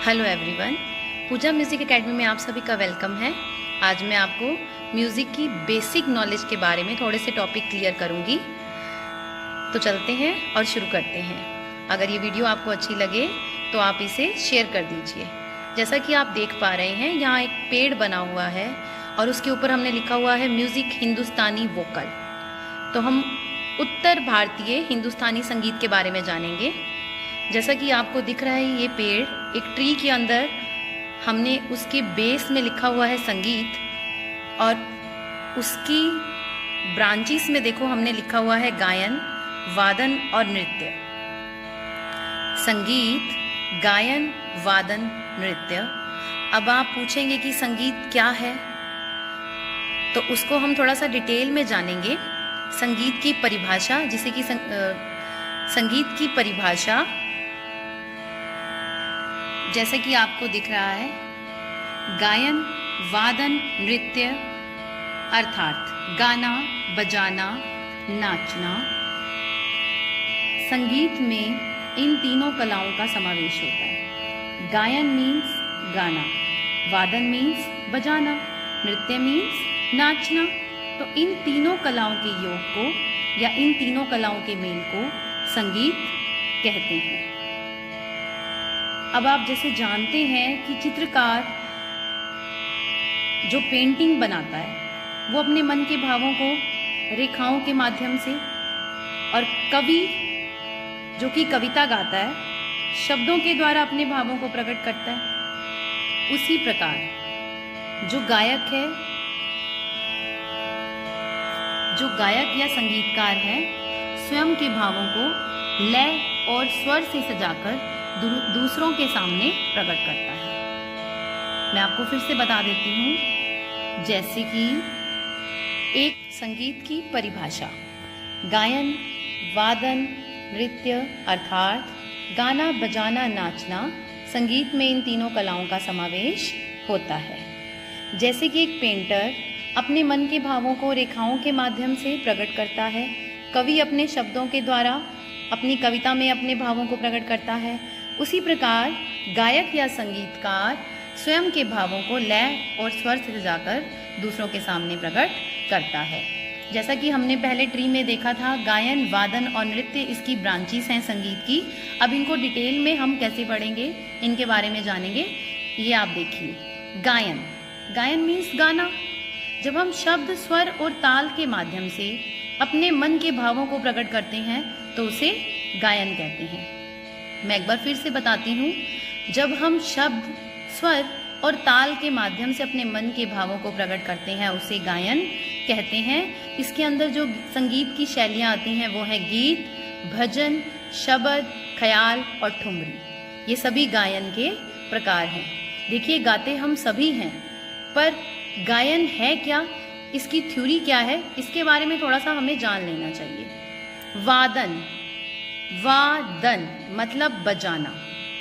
Hello everyone, पूजा music academy में आप सभी का वेलकम है। आज मैं आपको म्यूज़िक की बेसिक नॉलेज के बारे में थोड़े से टॉपिक क्लियर करूंगी। तो चलते हैं और शुरू करते हैं। अगर ये वीडियो आपको अच्छी लगे तो आप इसे शेयर कर दीजिए। जैसा कि आप देख पा रहे हैं, यहाँ एक पेड़ बना हुआ है और उसके ऊपर हमने लिखा हुआ है म्यूज़िक हिंदुस्तानी वोकल। तो हम उत्तर भारतीय हिंदुस्तानी संगीत के बारे में जानेंगे। जैसा कि आपको दिख रहा है, ये पेड़ एक ट्री के अंदर हमने उसके बेस में लिखा हुआ है संगीत, और उसकी ब्रांचेस में देखो हमने लिखा हुआ है गायन, वादन और नृत्य। संगीत, गायन, वादन, नृत्य। अब आप पूछेंगे कि संगीत क्या है, तो उसको हम थोड़ा सा डिटेल में जानेंगे। संगीत की परिभाषा, जिसे कि संगीत की परिभाषा जैसे कि आपको दिख रहा है, गायन, वादन, नृत्य अर्थात गाना, बजाना, नाचना। संगीत में इन तीनों कलाओं का समावेश होता है। गायन मीन्स गाना, वादन मीन्स बजाना, नृत्य मीन्स नाचना। तो इन तीनों कलाओं के योग को या इन तीनों कलाओं के मेल को संगीत कहते हैं। अब आप जैसे जानते हैं कि चित्रकार जो पेंटिंग बनाता है वो अपने मन के भावों को रेखाओं के माध्यम से, और कवि जो कि कविता गाता है शब्दों के द्वारा अपने भावों को प्रकट करता है। उसी प्रकार जो गायक या संगीतकार है, स्वयं के भावों को लय और स्वर से सजाकर दूसरों के सामने प्रकट करता है। मैं आपको फिर से बता देती हूँ, जैसे कि एक संगीत की परिभाषा, गायन, वादन, नृत्य अर्थात गाना, बजाना, नाचना। संगीत में इन तीनों कलाओं का समावेश होता है। जैसे कि एक पेंटर अपने मन के भावों को रेखाओं के माध्यम से प्रकट करता है, कवि अपने शब्दों के द्वारा अपनी कविता में अपने भावों को प्रकट करता है, उसी प्रकार गायक या संगीतकार स्वयं के भावों को लय और स्वर से सजाकर दूसरों के सामने प्रकट करता है। जैसा कि हमने पहले ट्री में देखा था, गायन, वादन और नृत्य इसकी ब्रांचेस हैं संगीत की। अब इनको डिटेल में हम कैसे पढ़ेंगे, इनके बारे में जानेंगे। ये आप देखिए, गायन, गायन मीन्स गाना। जब हम शब्द, स्वर और ताल के माध्यम से अपने मन के भावों को प्रकट करते हैं तो उसे गायन कहते हैं। मैं एक बार फिर से बताती हूँ, जब हम शब्द, स्वर और ताल के माध्यम से अपने मन के भावों को प्रकट करते हैं उसे गायन कहते हैं। इसके अंदर जो संगीत की शैलियाँ आती हैं वो है गीत, भजन, शबद, ख्याल और ठुमरी। ये सभी गायन के प्रकार हैं। देखिए, गाते हम सभी हैं, पर गायन है क्या, इसकी थ्योरी क्या है, इसके बारे में थोड़ा सा हमें जान लेना चाहिए। वादन, वादन मतलब बजाना,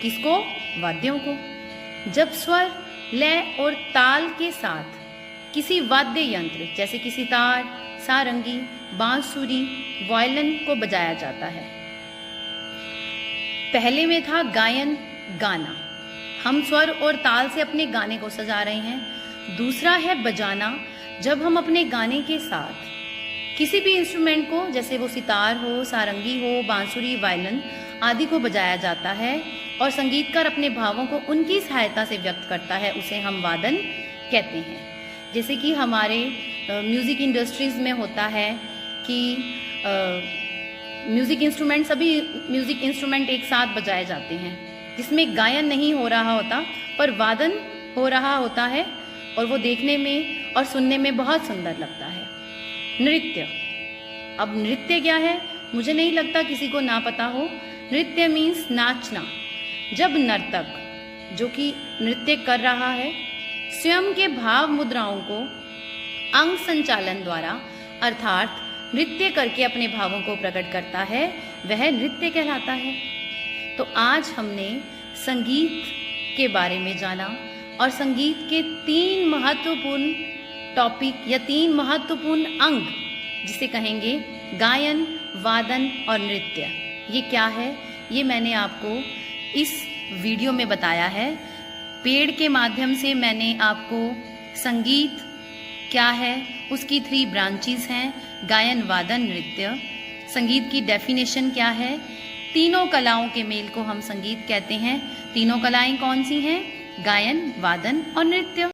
किसको? वाद्यों को। जब स्वर, लय और ताल के साथ किसी वाद्य यंत्र जैसे कि सितार, सारंगी, बांसुरी, वायलिन को बजाया जाता है। पहले में था गायन, गाना, हम स्वर और ताल से अपने गाने को सजा रहे हैं। दूसरा है बजाना, जब हम अपने गाने के साथ किसी भी इंस्ट्रूमेंट को, जैसे वो सितार हो, सारंगी हो, बांसुरी, वायलिन आदि को बजाया जाता है और संगीतकार अपने भावों को उनकी सहायता से व्यक्त करता है, उसे हम वादन कहते हैं। जैसे कि हमारे म्यूज़िक इंडस्ट्रीज़ में होता है कि म्यूज़िक इंस्ट्रूमेंट, सभी म्यूज़िक इंस्ट्रूमेंट एक साथ बजाए जाते हैं, जिसमें गायन नहीं हो रहा होता पर वादन हो रहा होता है, और वो देखने में और सुनने में बहुत सुंदर लगता है। नृत्य, अब नृत्य क्या है, मुझे नहीं लगता किसी को ना पता हो। नृत्य मीन्स नाचना। जब नर्तक जो कि नृत्य कर रहा है स्वयं के भाव मुद्राओं को अंग संचालन द्वारा अर्थात नृत्य करके अपने भावों को प्रकट करता है, वह नृत्य कहलाता है। तो आज हमने संगीत के बारे में जाना और संगीत के 3 महत्वपूर्ण टॉपिक या 3 महत्वपूर्ण अंग, जिसे कहेंगे गायन, वादन और नृत्य, ये क्या है, ये मैंने आपको इस वीडियो में बताया है। पेड़ के माध्यम से मैंने आपको संगीत क्या है उसकी 3 ब्रांचेस हैं, गायन, वादन, नृत्य। संगीत की डेफिनेशन क्या है? तीनों कलाओं के मेल को हम संगीत कहते हैं। तीनों कलाएं कौन सी हैं? गायन, वादन और नृत्य।